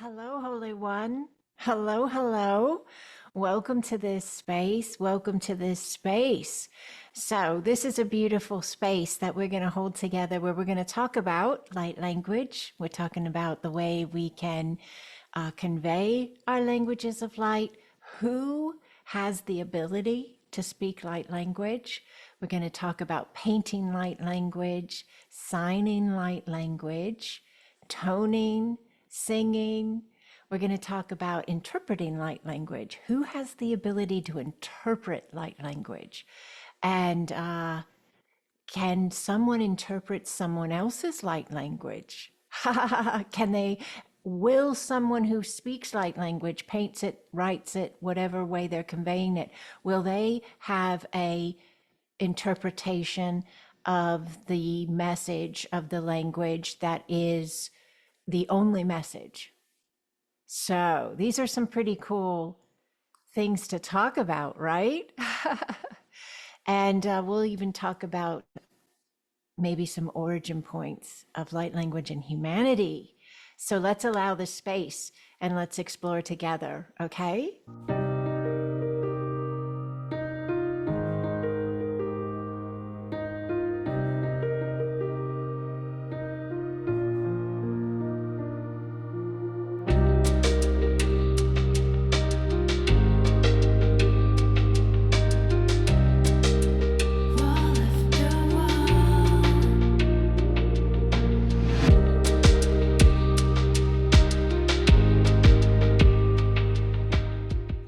Hello, Holy One. Hello, hello. Welcome to this space. Welcome to this space. So, this is a beautiful space that we're going to hold together where we're going to talk about light language. We're talking about the way we can convey our languages of light, who has the ability to speak light language. We're going to talk about painting light language, signing light language, toning, singing. We're going to talk about interpreting light language. Who has the ability to interpret light language? And can someone interpret someone else's light language? Can they? Will someone who speaks light language, paints it, writes it, whatever way they're conveying it, will they have a interpretation of the message of the language that is the only message? So these are some pretty cool things to talk about, right? And we'll even talk about maybe some origin points of light language and humanity. So let's allow this space and let's explore together, okay?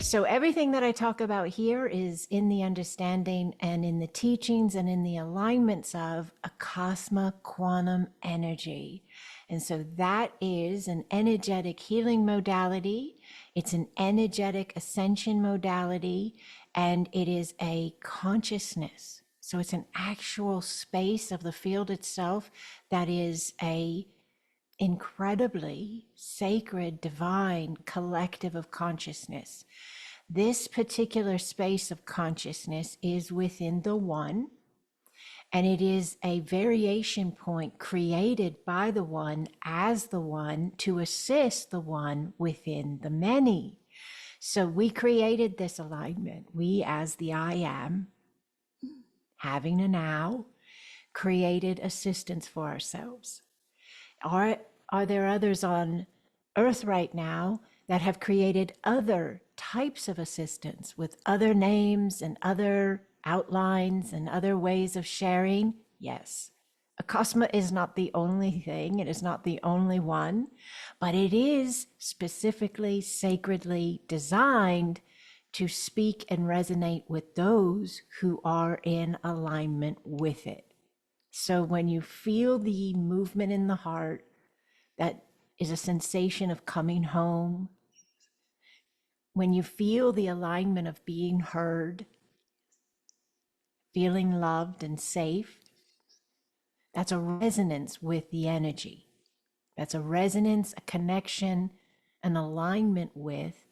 So everything that I talk about here is in the understanding and in the teachings and in the alignments of Acasma quantum energy. And so that is an energetic healing modality. It's an energetic ascension modality, and it is a consciousness. So it's an actual space of the field itself that is a incredibly sacred, divine collective of consciousness. This particular space of consciousness is within the one, and it is a variation point created by the one as the one to assist the one within the many. So we created this alignment. We, as the I am, having a now, created assistance for ourselves. Are there others on earth right now that have created other types of assistance with other names and other outlines and other ways of sharing? Yes. Acasma is not the only thing, it is not the only one, but it is specifically, sacredly designed to speak and resonate with those who are in alignment with it. So when you feel the movement in the heart, that is a sensation of coming home. When you feel the alignment of being heard, feeling loved and safe, that's a resonance with the energy. That's a resonance, a connection, an alignment with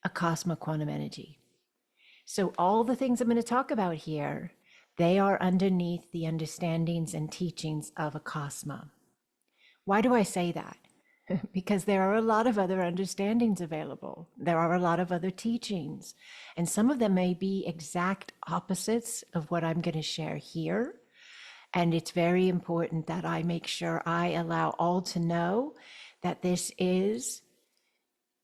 Acasma quantum energy. So all the things I'm going to talk about here, they are underneath the understandings and teachings of Acasma. Why do I say that? Because there are a lot of other understandings available. There are a lot of other teachings, and some of them may be exact opposites of what I'm going to share here. And it's very important that I make sure I allow all to know that this is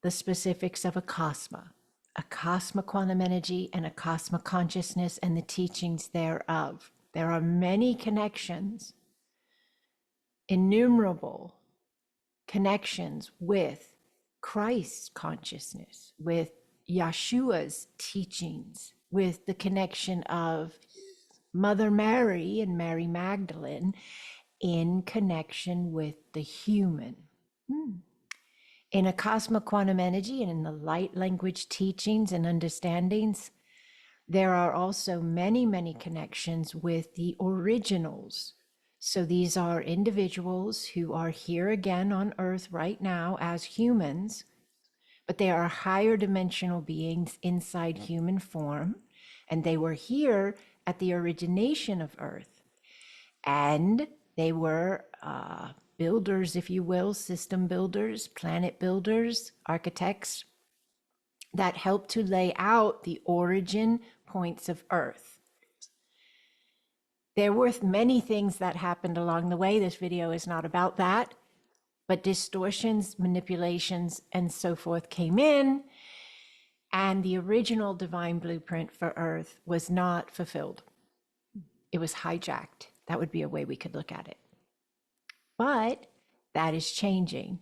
the specifics of Acasma, Acasma quantum energy and Acasma consciousness and the teachings thereof. There are many connections, innumerable connections with Christ's consciousness, with Yeshua's teachings, with the connection of Mother Mary and Mary Magdalene in connection with the human. In Acasma quantum energy and in the light language teachings and understandings, there are also many, many connections with the originals. So these are individuals who are here again on earth right now as humans, but they are higher dimensional beings inside human form, and they were here at the origination of earth. And they were builders, if you will, system builders, planet builders, architects that helped to lay out the origin points of Earth. There were many things that happened along the way. This video is not about that, but distortions, manipulations, and so forth came in, and the original divine blueprint for Earth was not fulfilled. It was hijacked. That would be a way we could look at it. But that is changing.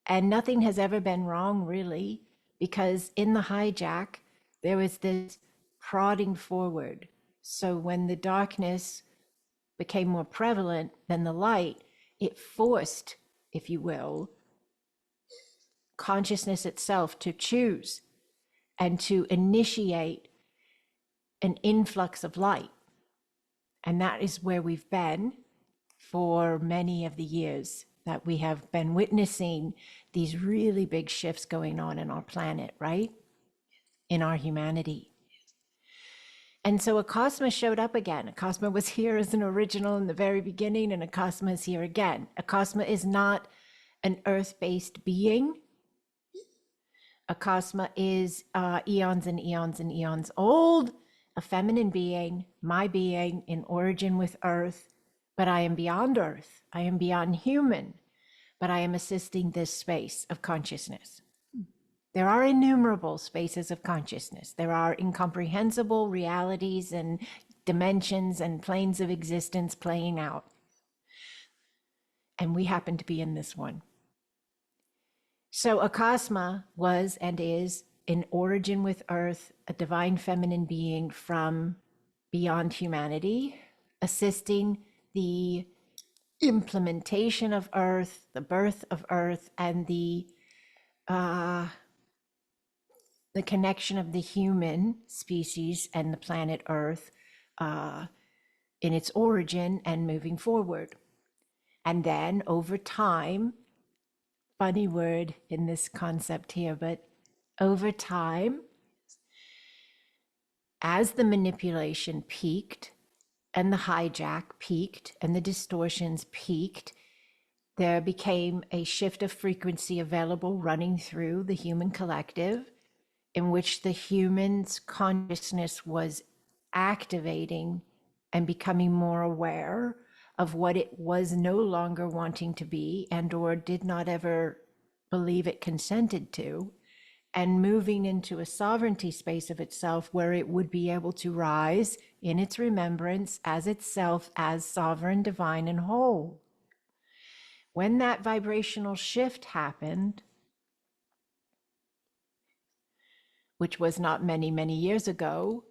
And nothing has ever been wrong, really, because in the hijack, there was this prodding forward. So when the darkness became more prevalent than the light, it forced, if you will, consciousness itself to choose and to initiate an influx of light. And that is where we've been for many of the years that we have been witnessing these really big shifts going on in our planet, right? In our humanity. And so Acasma showed up again. Acasma was here as an original in the very beginning, and Acasma is here again. Acasma is not an earth-based being. Acasma is eons and eons and eons old, a feminine being, my being in origin with Earth, but I am beyond Earth. I am beyond human, but I am assisting this space of consciousness. There are innumerable spaces of consciousness. There are incomprehensible realities and dimensions and planes of existence playing out. And we happen to be in this one. So Acasma was and is in origin with Earth, a divine feminine being from beyond humanity, assisting the implementation of Earth, the birth of Earth, and the connection of the human species and the planet Earth in its origin and moving forward. And then over time, funny word in this concept here, but over time, as the manipulation peaked and the hijack peaked and the distortions peaked, there became a shift of frequency available running through the human collective, in which the human's consciousness was activating and becoming more aware of what it was no longer wanting to be and or did not ever believe it consented to, and moving into a sovereignty space of itself where it would be able to rise in its remembrance as itself as sovereign, divine, and whole. When that vibrational shift happened, which was not many, many years ago,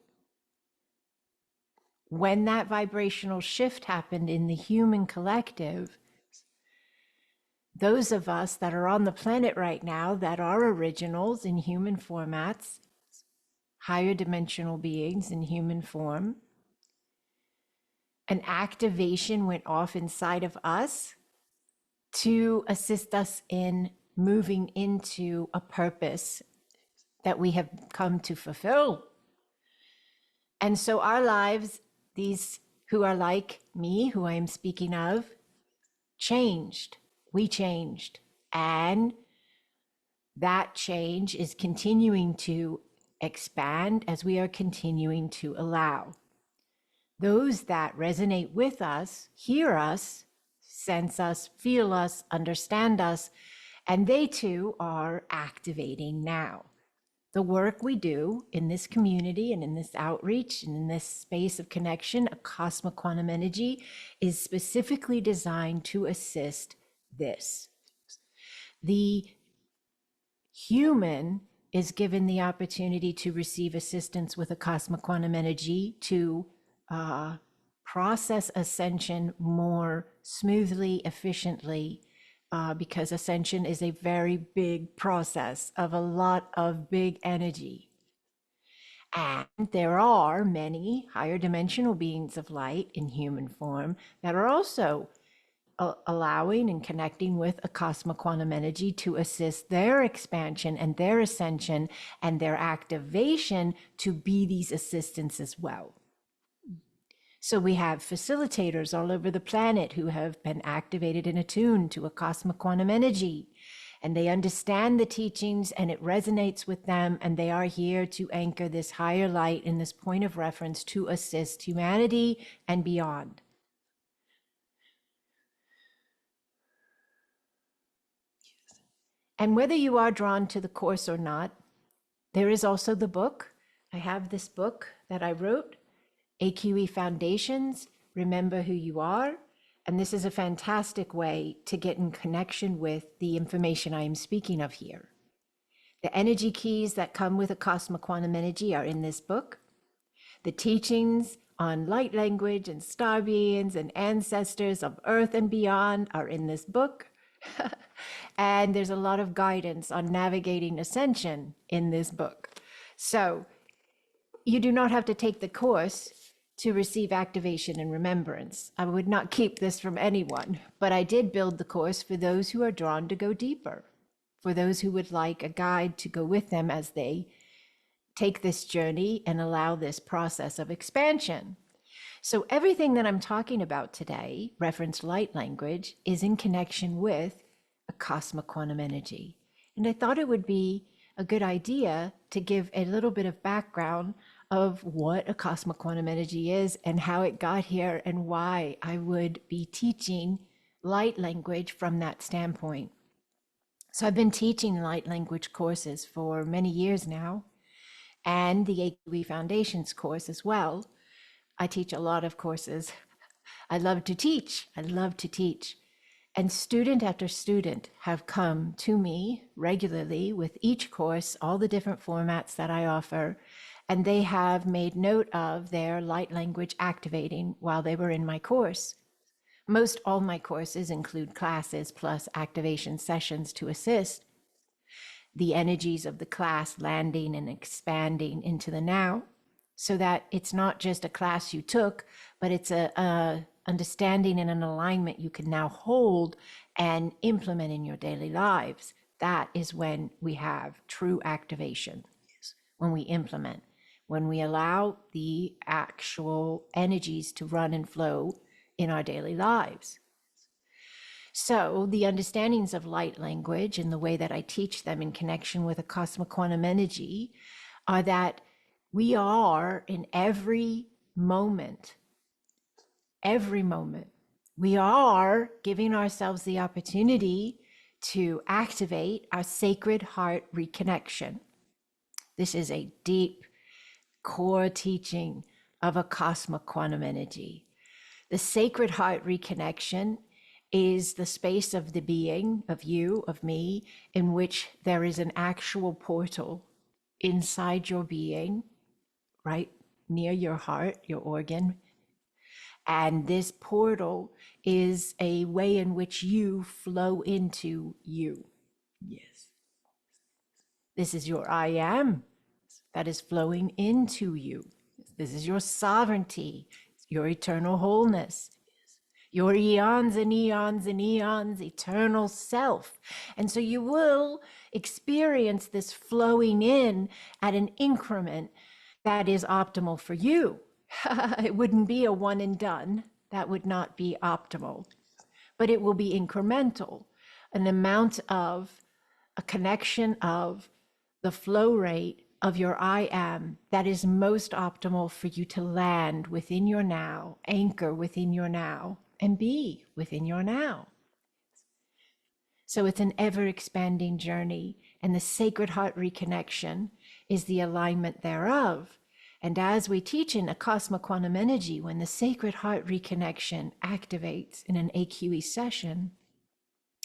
when that vibrational shift happened in the human collective, those of us that are on the planet right now that are originals in human formats, higher dimensional beings in human form, an activation went off inside of us to assist us in moving into a purpose that we have come to fulfill. And so our lives, these who are like me, who I am speaking of, changed. We changed. And that change is continuing to expand as we are continuing to allow. Those that resonate with us, hear us, sense us, feel us, understand us, and they too are activating now. The work we do in this community and in this outreach and in this space of connection, Acasma Quantum Energy, is specifically designed to assist this. The human is given the opportunity to receive assistance with Acasma Quantum Energy to process ascension more smoothly, efficiently, because ascension is a very big process of a lot of big energy. And there are many higher dimensional beings of light in human form that are also allowing and connecting with Acasma Quantum Energy to assist their expansion and their ascension and their activation to be these assistants as well. So we have facilitators all over the planet who have been activated and attuned to a cosmic quantum energy, and they understand the teachings and it resonates with them, and they are here to anchor this higher light in this point of reference to assist humanity and beyond. And whether you are drawn to the course or not, there is also the book. I have this book that I wrote, AQE Foundations, Remember Who You Are. And this is a fantastic way to get in connection with the information I am speaking of here. The energy keys that come with a cosmic quantum energy are in this book. The teachings on light language and star beings and ancestors of Earth and beyond are in this book. And there's a lot of guidance on navigating ascension in this book. So you do not have to take the course to receive activation and remembrance. I would not keep this from anyone, but I did build the course for those who are drawn to go deeper, for those who would like a guide to go with them as they take this journey and allow this process of expansion. So everything that I'm talking about today, reference light language, is in connection with a cosmic quantum energy. And I thought it would be a good idea to give a little bit of background of what a cosmic quantum energy is and how it got here and why I would be teaching light language from that standpoint. So I've been teaching light language courses for many years now, and the AQE Foundations course as well. I teach a lot of courses. I love to teach. I love to teach. And student after student have come to me regularly with each course, all the different formats that I offer, and they have made note of their light language activating while they were in my course. Most all my courses include classes plus activation sessions to assist the energies of the class landing and expanding into the now, so that it's not just a class you took, but it's a understanding and an alignment you can now hold and implement in your daily lives. That is when we have true activation, when we implement, when we allow the actual energies to run and flow in our daily lives. So the understandings of light language and the way that I teach them in connection with a cosmic quantum energy are that we are in every moment, we are giving ourselves the opportunity to activate our sacred heart reconnection. This is a deep core teaching of a cosmic quantum energy. The sacred heart reconnection is the space of the being, of you, of me, in which there is an actual portal inside your being, right near your heart, your organ. And this portal is a way in which you flow into you. Yes. This is your I am that is flowing into you. This is your sovereignty, your eternal wholeness, your eons and eons and eons, eternal self. And so you will experience this flowing in at an increment that is optimal for you. It wouldn't be a one and done. That would not be optimal, but it will be incremental, an amount of a connection of the flow rate of your I am that is most optimal for you to land within your now, anchor within your now, and be within your now. So it's an ever expanding journey, and the sacred heart reconnection is the alignment thereof. And as we teach in a cosmic quantum energy, when the sacred heart reconnection activates in an AQE session,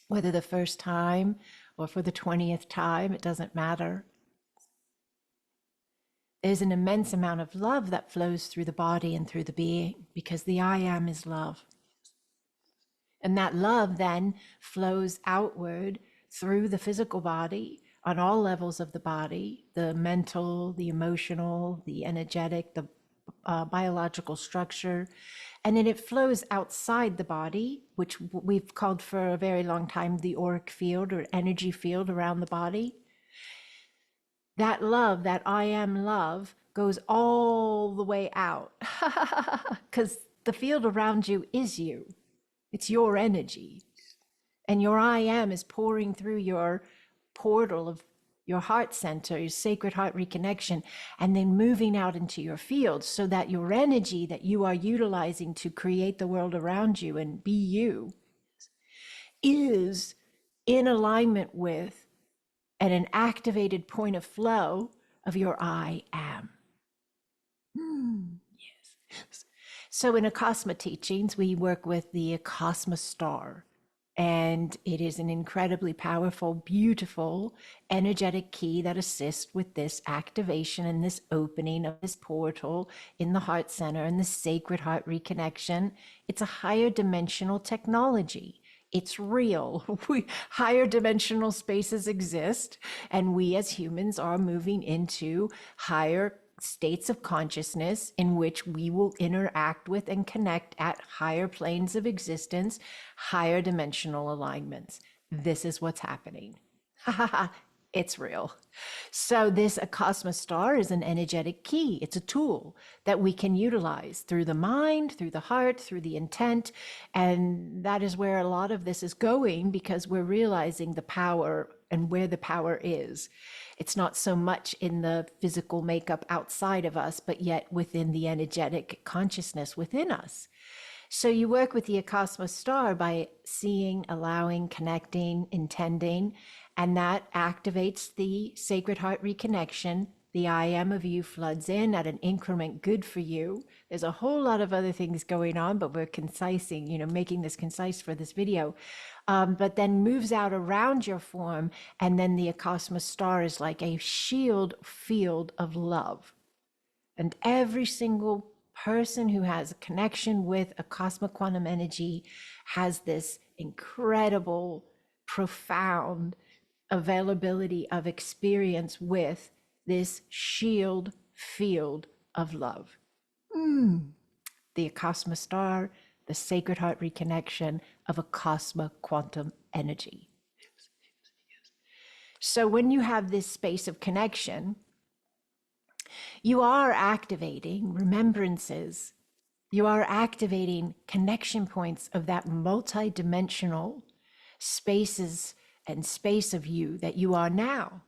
whether the first time or for the 20th time, it doesn't matter. There's an immense amount of love that flows through the body and through the being, because the I am is love. And that love then flows outward through the physical body on all levels of the body, the mental, the emotional, the energetic, the biological structure. And then it flows outside the body, which we've called for a very long time the auric field or energy field around the body. That love, that I am love, goes all the way out because the field around you is you. It's your energy. And your I am is pouring through your portal of your heart center, your sacred heart reconnection, and then moving out into your field so that your energy that you are utilizing to create the world around you and be you is in alignment with and an activated point of flow of your I am. Yes. So in Acasma teachings, we work with the Acasma star. And it is an incredibly powerful, beautiful, energetic key that assists with this activation and this opening of this portal in the heart center and the sacred heart reconnection. It's a higher dimensional technology. It's real. Higher dimensional spaces exist, and we as humans are moving into higher states of consciousness in which we will interact with and connect at higher planes of existence, higher dimensional alignments. This is what's happening. It's real. So this Acasma star is an energetic key. It's a tool that we can utilize through the mind, through the heart, through the intent. And that is where a lot of this is going, because we're realizing the power and where the power is. It's not so much in the physical makeup outside of us, but yet within the energetic consciousness within us. So you work with the Acasma star by seeing, allowing, connecting, intending, and that activates the sacred heart reconnection. The I am of you floods in at an increment good for you. There's a whole lot of other things going on, but we're concising, making this concise for this video. But then moves out around your form, and then the Acasma star is like a shield field of love. And every single person who has a connection with Acasma quantum energy has this incredible, profound availability of experience with this shield field of love. The Acasma star, the sacred heart reconnection of Acasma quantum energy. So when you have this space of connection, you are activating remembrances. You are activating connection points of that multidimensional spaces and space of you that you are now.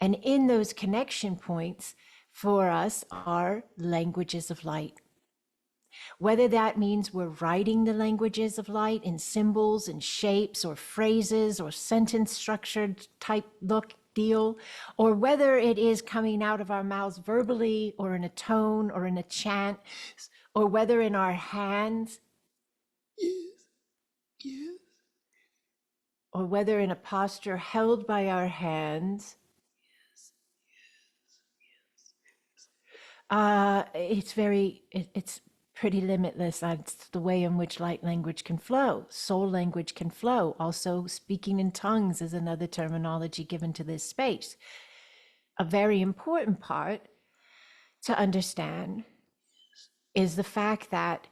And in those connection points for us are languages of light. Whether that means we're writing the languages of light in symbols and shapes or phrases or sentence structured type look deal, or whether it is coming out of our mouths verbally or in a tone or in a chant, or whether in our hands, yes, or whether in a posture held by our hands, it's pretty limitless. That's the way in which light language can flow. Soul language can flow. Also, speaking in tongues is another terminology given to this space. A very important part to understand is the fact that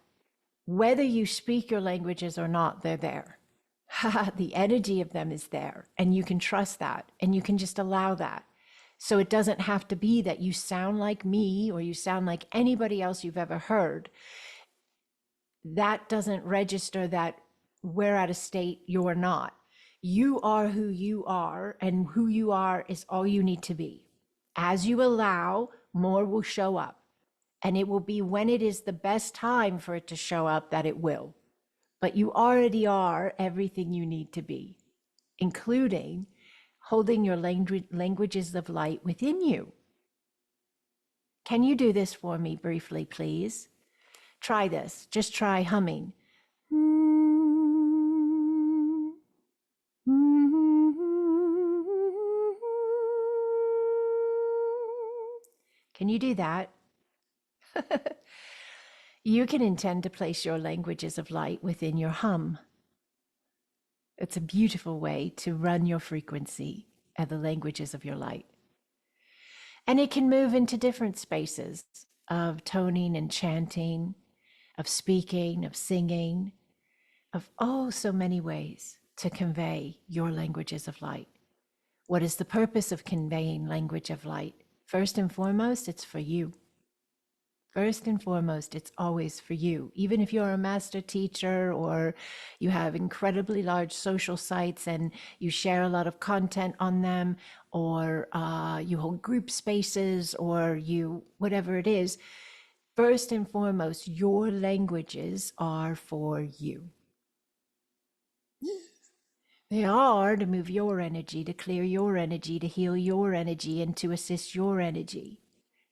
whether you speak your languages or not, they're there. The energy of them is there, and you can trust that, and you can just allow that. So it doesn't have to be that you sound like me or you sound like anybody else you've ever heard. That doesn't register that we're at a state you're not. You are who you are, and who you are is all you need to be. As you allow, more will show up. And it will be when it is the best time for it to show up that it will. But you already are everything you need to be, including holding your languages of light within you. Can you do this for me briefly, please? Try this. Just try humming. Can you do that? You can intend to place your languages of light within your hum. It's a beautiful way to run your frequency at the languages of your light. And it can move into different spaces of toning and chanting, of speaking, of singing, of so many ways to convey your languages of light. What is the purpose of conveying language of light? First and foremost, it's for you. First and foremost, it's always for you. Even if you're a master teacher or you have incredibly large social sites and you share a lot of content on them, or you hold group spaces, or you, whatever it is, first and foremost, your languages are for you. They are to move your energy, to clear your energy, to heal your energy, and to assist your energy.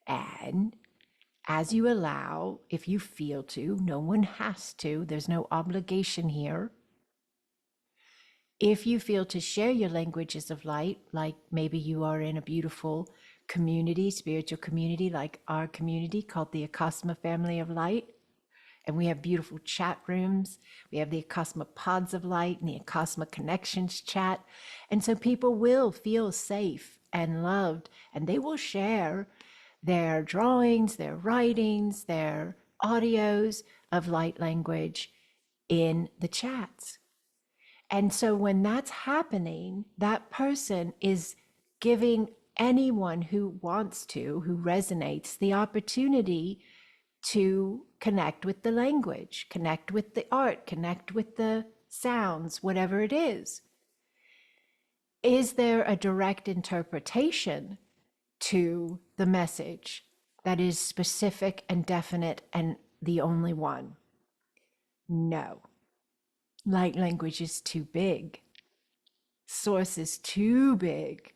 And as you allow, if you feel to, no one has to, there's no obligation here. If you feel to share your languages of light, like maybe you are in a beautiful community, spiritual community, like our community called the Acasma Family of Light, and we have beautiful chat rooms. We have the Acasma Pods of Light and the Acasma Connections chat. And so people will feel safe and loved, and they will share their drawings, their writings, their audios of light language in the chats. And so when that's happening, that person is giving anyone who wants to, who resonates, the opportunity to connect with the language, connect with the art, connect with the sounds, whatever it is. Is there a direct interpretation to the message that is specific and definite and the only one? No. Light language is too big. Source is too big.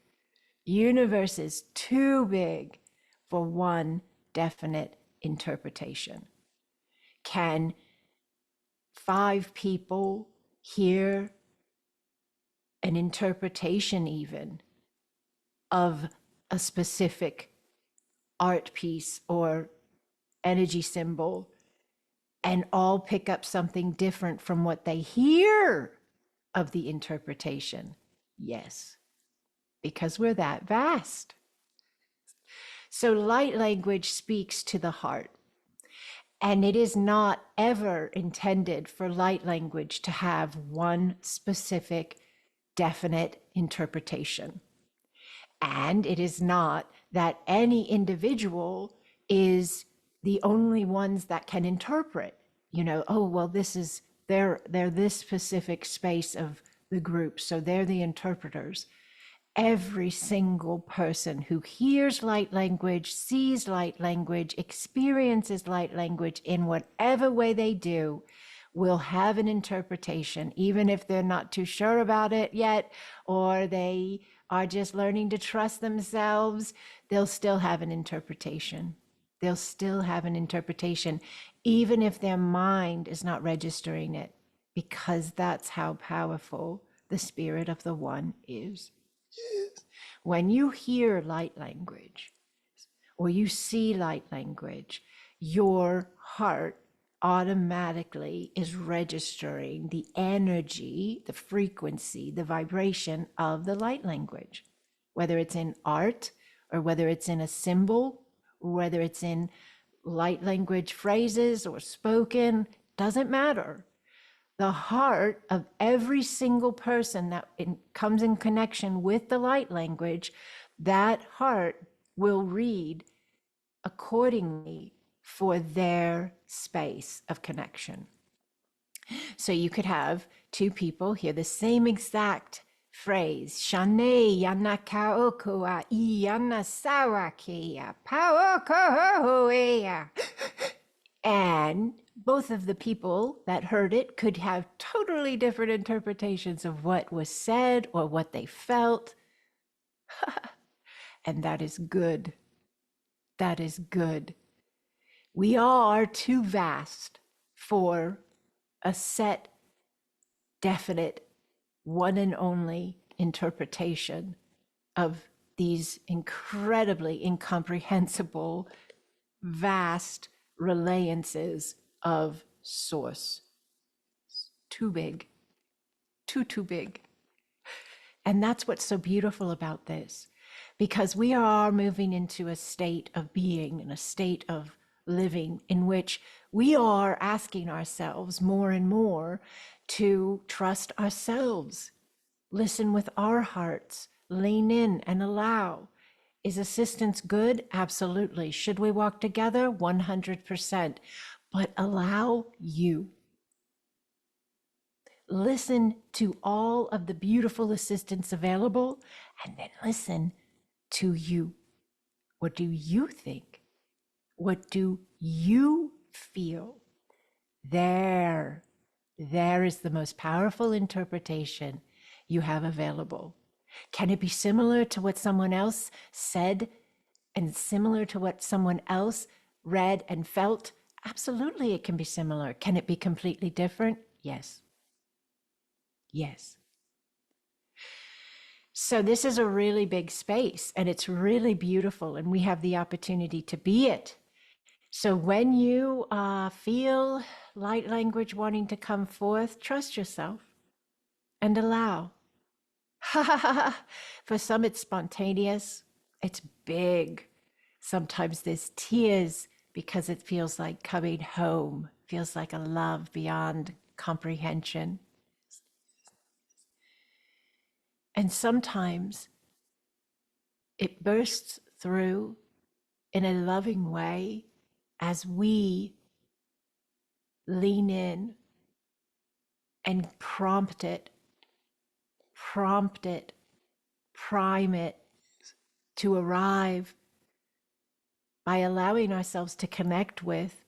Universe is too big for one definite interpretation. Can 5 people hear an interpretation even of a specific art piece or energy symbol and all pick up something different from what they hear of the interpretation? Yes, because we're that vast. So light language speaks to the heart. And it is not ever intended for light language to have one specific, definite interpretation. And it is not that any individual is the only ones that can interpret. You know, oh, well, this is, they're this specific space of the group, so they're the interpreters. Every single person who hears light language, sees light language, experiences light language in whatever way they do, will have an interpretation, even if they're not too sure about it yet, or they are just learning to trust themselves, they'll still have an interpretation. They'll still have an interpretation, even if their mind is not registering it, because that's how powerful the spirit of the one is. When you hear light language or you see light language, your heart automatically is registering the energy, the frequency, the vibration of the light language, whether it's in art or whether it's in a symbol, or whether it's in light language phrases or spoken, doesn't matter. The heart of every single person that comes in connection with the light language, that heart will read accordingly for their space of connection. So you could have 2 people hear the same exact phrase, Shane yana kaokoa yana sawakia paokohoea. And both of the people that heard it could have totally different interpretations of what was said or what they felt. And that is good. That is good. We are too vast for a set, definite, one and only interpretation of these incredibly incomprehensible, vast relayances of source. Too big, too big. And that's what's so beautiful about this, because we are moving into a state of being and a state of living in which we are asking ourselves more and more to trust ourselves, listen with our hearts, lean in and allow. Is assistance good? Absolutely. Should we walk together? 100%. But allow you. Listen to all of the beautiful assistance available and then listen to you. What do you think? What do you feel? There is the most powerful interpretation you have available. Can it be similar to what someone else said and similar to what someone else read and felt? Absolutely, it can be similar. Can it be completely different? Yes. Yes. So this is a really big space and it's really beautiful and we have the opportunity to be it. So when you feel light language wanting to come forth, trust yourself and allow. For some, it's spontaneous. It's big. Sometimes there's tears because it feels like coming home, feels like a love beyond comprehension. And sometimes it bursts through in a loving way as we lean in and prompt it, prime it to arrive by allowing ourselves to connect with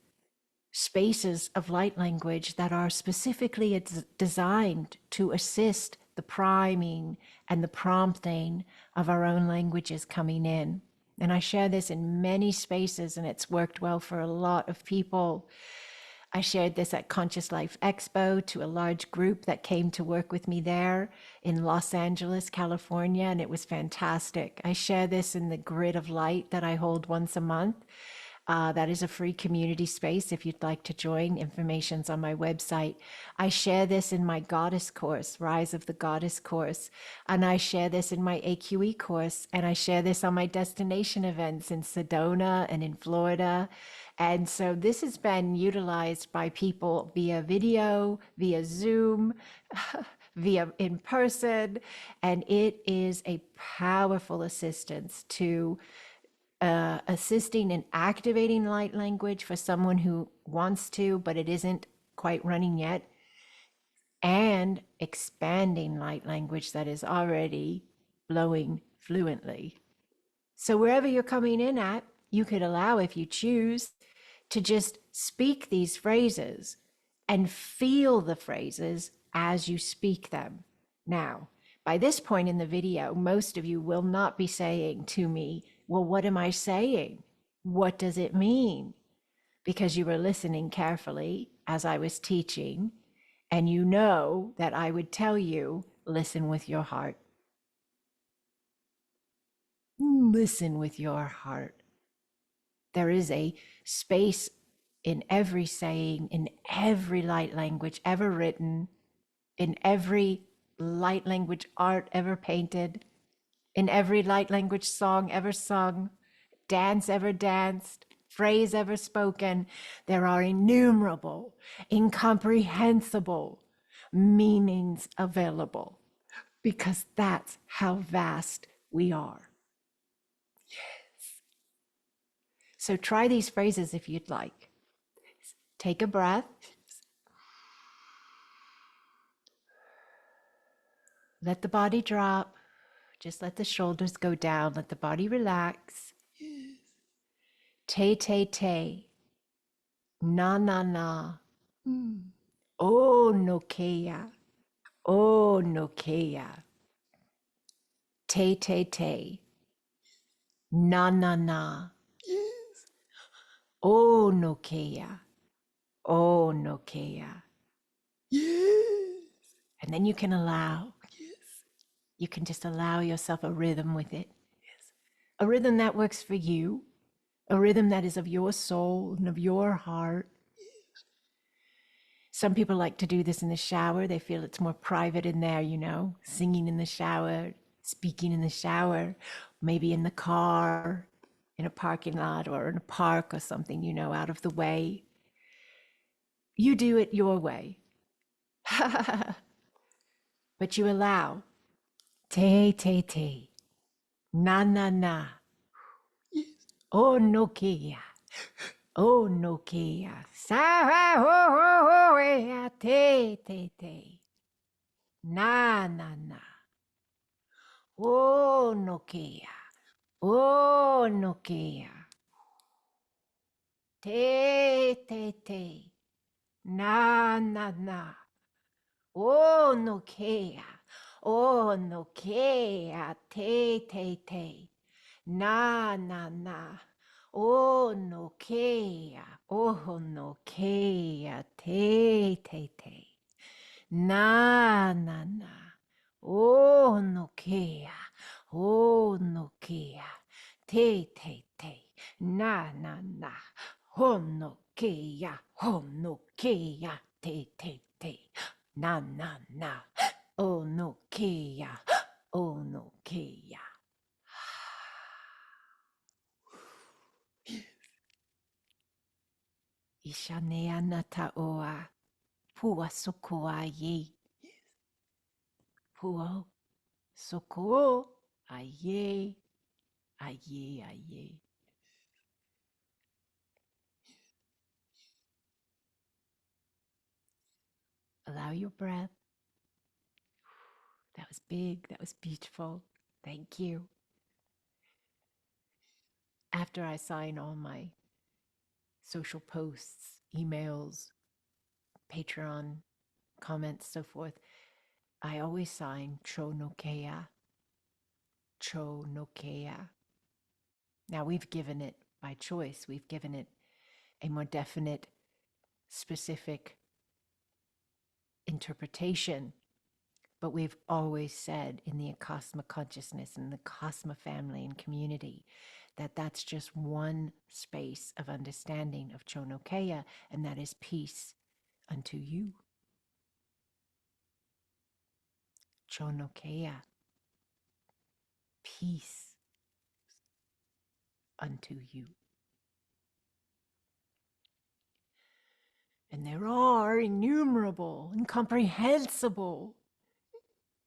spaces of light language that are specifically designed to assist the priming and the prompting of our own languages coming in. And I share this in many spaces and it's worked well for a lot of people. I shared this at Conscious Life Expo to a large group that came to work with me there in Los Angeles, California, and it was fantastic. I share this in the Grid of Light that I hold once a month. That is a free community space if you'd like to join. Information's on my website. I share this in my Goddess course, Rise of the Goddess course, and I share this in my AQE course, and I share this on my destination events in Sedona and in Florida. And so this has been utilized by people via video, via Zoom, via in person, and it is a powerful assistance to assisting in activating light language for someone who wants to, but it isn't quite running yet, and expanding light language that is already flowing fluently. So wherever you're coming in at, you could allow, if you choose, to just speak these phrases and feel the phrases as you speak them. Now, by this point in the video, most of you will not be saying to me, well, what am I saying? What does it mean? Because you were listening carefully as I was teaching, and you know that I would tell you, listen with your heart. Listen with your heart. There is a space in every saying, in every light language ever written, in every light language art ever painted, in every light language song ever sung, dance ever danced, phrase ever spoken. There are innumerable, incomprehensible meanings available because that's how vast we are. Yes. So try these phrases if you'd like. Take a breath. Let the body drop. Just let the shoulders go down. Let the body relax. Yes. Te, te, te. Na, na, na. O no keya. O no keya. Te, te, te. Na, na, na. Yes. O no keya. O no keya. Yes. And then you can allow. Yes. You can just allow yourself a rhythm with it. Yes. A rhythm that works for you. A rhythm that is of your soul and of your heart. Yes. Some people like to do this in the shower. They feel it's more private in there, you know, singing in the shower, speaking in the shower, maybe in the car, in a parking lot or in a park or something, you know, out of the way. You do it your way. But you allow. Te, te, te. Na, na, na. O no kia. O no kia. Sa ho ho ho ea te te te. Na na na. O no kia. O no kia. Te te te. Na na na. O no kia. O no kia. Te te te. Na na na. O no kea. O no kea. Te te te. Na na na. O no kea. O no kea. Te te te. Na na na. Ho no kea. Ho no kea. Te te te. Na na na. O no kea. O no kea. Ishanea nata oa. Pua sokoa ye. Puo soko aye. Aye aye. Allow your breath. That was big. That was beautiful. Thank you. After I sign all my social posts, emails, Patreon comments, so forth, I always sign Cho no Kea. Cho no Kea. Now we've given it by choice. We've given it a more definite, specific interpretation. But we've always said in the Acasma consciousness and the Acasma family and community that that's just one space of understanding of Chonokea, and that is peace unto you. Chonokea, peace unto you. And there are innumerable, incomprehensible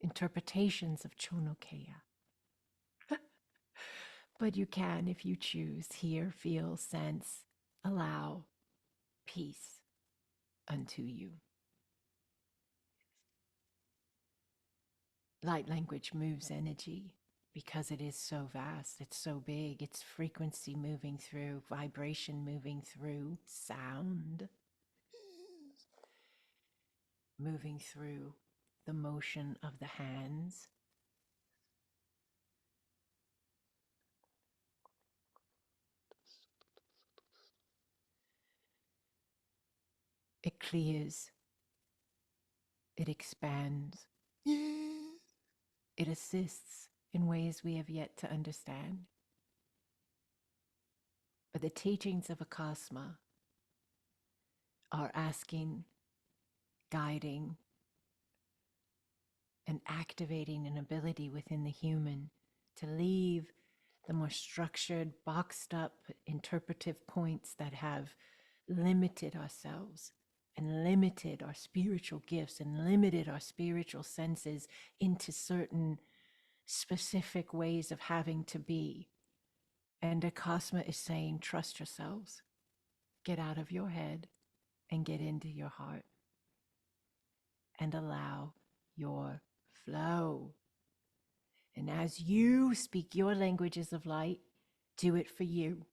interpretations of Chonokea. But you can, if you choose, hear, feel, sense, allow peace unto you. Light language moves energy because it is so vast, it's so big, it's frequency moving through, vibration moving through, sound moving through the motion of the hands. It clears, it expands, it assists in ways we have yet to understand. But the teachings of Acasma are asking, guiding, and activating an ability within the human to leave the more structured, boxed up, interpretive points that have limited ourselves and limited our spiritual gifts and limited our spiritual senses into certain specific ways of having to be. And Acasma is saying, trust yourselves, get out of your head and get into your heart and allow your flow. And as you speak your languages of light, do it for you.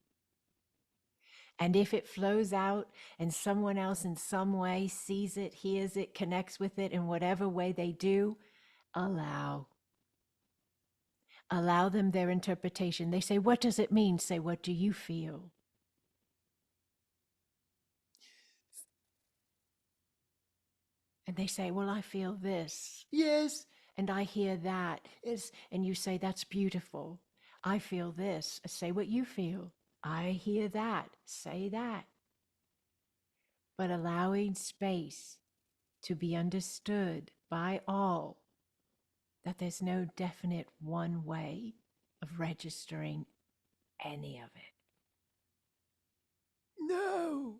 And if it flows out and someone else in some way sees it, hears it, connects with it in whatever way they do, allow. Allow them their interpretation. They say, what does it mean? Say, what do you feel? And they say, well, I feel this. Yes. And I hear that. And you say, that's beautiful. I feel this. Say what you feel. I hear that. Say that. But allowing space to be understood by all, that there's no definite one way of registering any of it. No.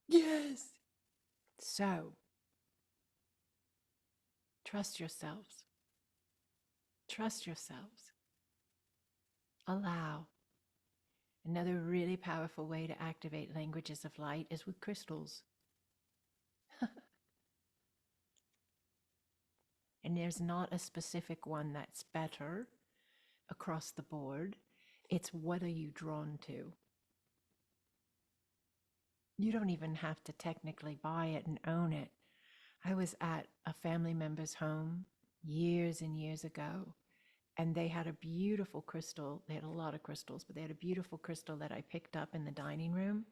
Yes. So, trust yourselves. Trust yourselves. Allow. Another really powerful way to activate languages of light is with crystals. And there's not a specific one that's better across the board. It's what are you drawn to? You don't even have to technically buy it and own it. I was at a family member's home years and years ago, and they had a beautiful crystal. They had a lot of crystals, but they had a beautiful crystal that I picked up in the dining room,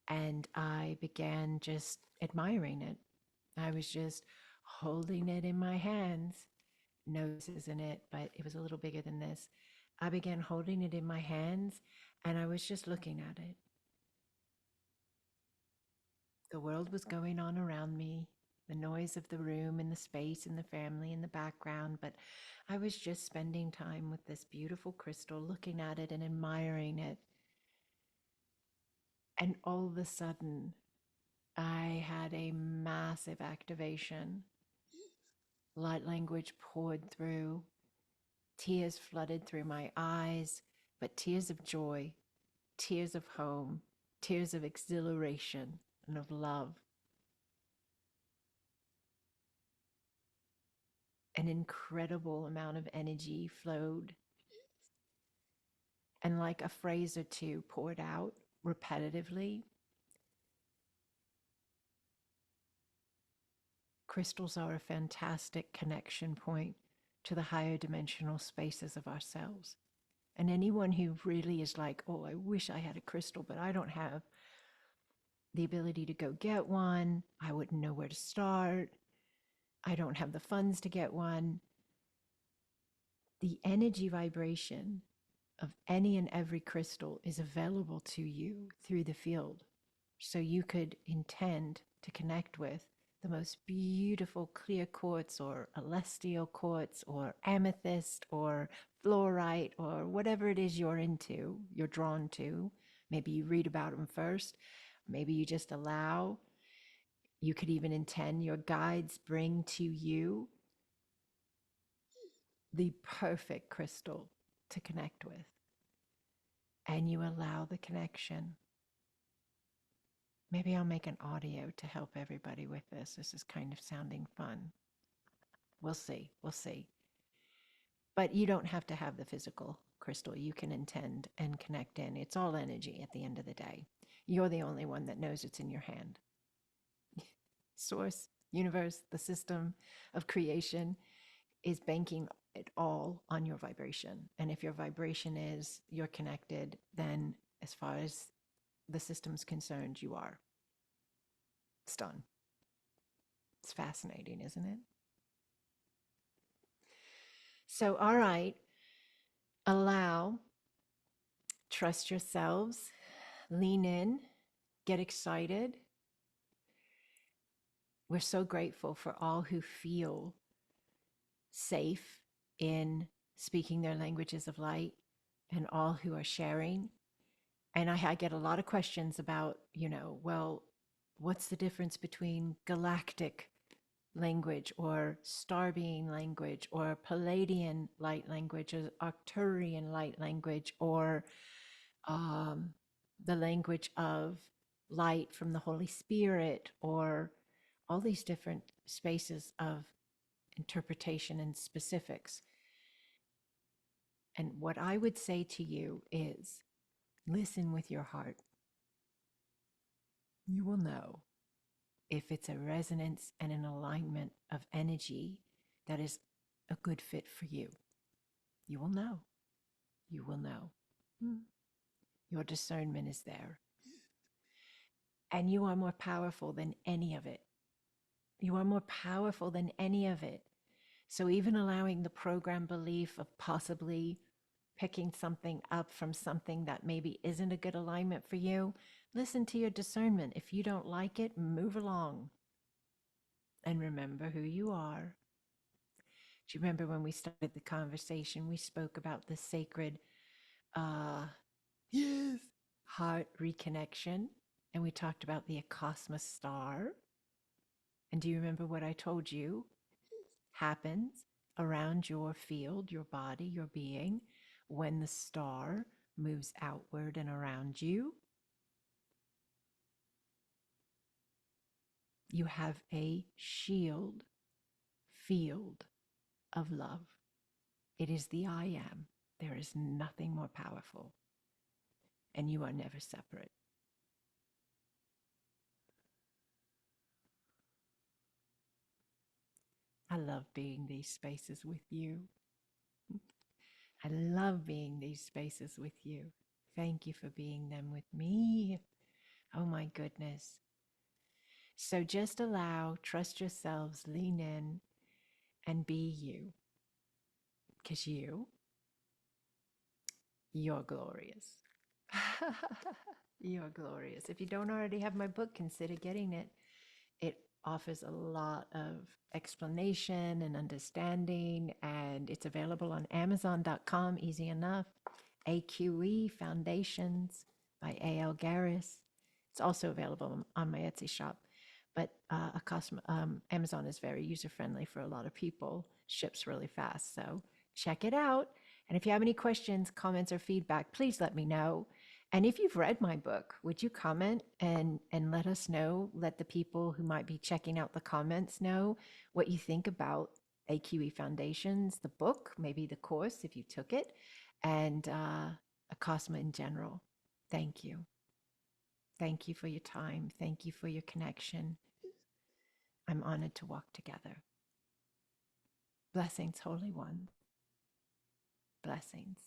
and I began just admiring it. I was just holding it in my hands. Noses in it, but it was a little bigger than this. I began holding it in my hands, and I was just looking at it. The world was going on around me, the noise of the room and the space and the family in the background, but I was just spending time with this beautiful crystal, looking at it and admiring it. And all of a sudden, I had a massive activation. Light language poured through, tears flooded through my eyes, but tears of joy, tears of home, tears of exhilaration and of love. An incredible amount of energy flowed, and like a phrase or two poured out repetitively. Crystals are a fantastic connection point to the higher dimensional spaces of ourselves. And anyone who really is like, oh, I wish I had a crystal, but I don't have the ability to go get one. I wouldn't know where to start. I don't have the funds to get one. The energy vibration of any and every crystal is available to you through the field. So you could intend to connect with the most beautiful clear quartz or celestial quartz or amethyst or fluorite or whatever it is you're into, you're drawn to. Maybe you read about them first. Maybe you just allow. You could even intend your guides bring to you the perfect crystal to connect with. And you allow the connection. Maybe I'll make an audio to help everybody with this. This is kind of sounding fun. We'll see. We'll see. But you don't have to have the physical crystal. You can intend and connect in. It's all energy at the end of the day. You're the only one that knows it's in your hand. Source, universe, the system of creation is banking it all on your vibration. And if your vibration is you're connected, then as far as the system's concerned, you are. It's done. It's fascinating, isn't it? So, all right, allow, trust yourselves, lean in, get excited. We're so grateful for all who feel safe in speaking their languages of light and all who are sharing. And I get a lot of questions about, well, what's the difference between galactic language or star being language or Palladian light language or Arcturian light language or the language of light from the Holy Spirit, or all these different spaces of interpretation and specifics. And what I would say to you is listen with your heart. You will know if it's a resonance and an alignment of energy that is a good fit for you. You will know. You will know. Your discernment is there. And you are more powerful than any of it. You are more powerful than any of it. So even allowing the program belief of possibly picking something up from something that maybe isn't a good alignment for you, listen to your discernment. If you don't like it, move along. And remember who you are. Do you remember when we started the conversation, we spoke about the sacred yes, heart reconnection, and we talked about the Acasma star. And do you remember what I told you happens around your field, your body, your being, when the star moves outward and around you. You have a shield field of love. It is the I am. There is nothing more powerful. And you are never separate. I love being these spaces with you. I love being these spaces with you. Thank you for being them with me. Oh my goodness. So just allow, trust yourselves, lean in, and be you. Because you're glorious. You're glorious. If you don't already have my book, consider getting it. It offers a lot of explanation and understanding, and it's available on Amazon.com, easy enough. AQE Foundations by A.L. Garris. It's also available on my Etsy shop. But Acasma, Amazon is very user friendly for a lot of people, ships really fast. So check it out. And if you have any questions, comments, or feedback, please let me know. And if you've read my book, would you comment and let us know? Let the people who might be checking out the comments know what you think about AQE Foundations, the book, maybe the course if you took it, and Acasma in general. Thank you. Thank you for your time. Thank you for your connection. I'm honored to walk together. Blessings, Holy One. Blessings.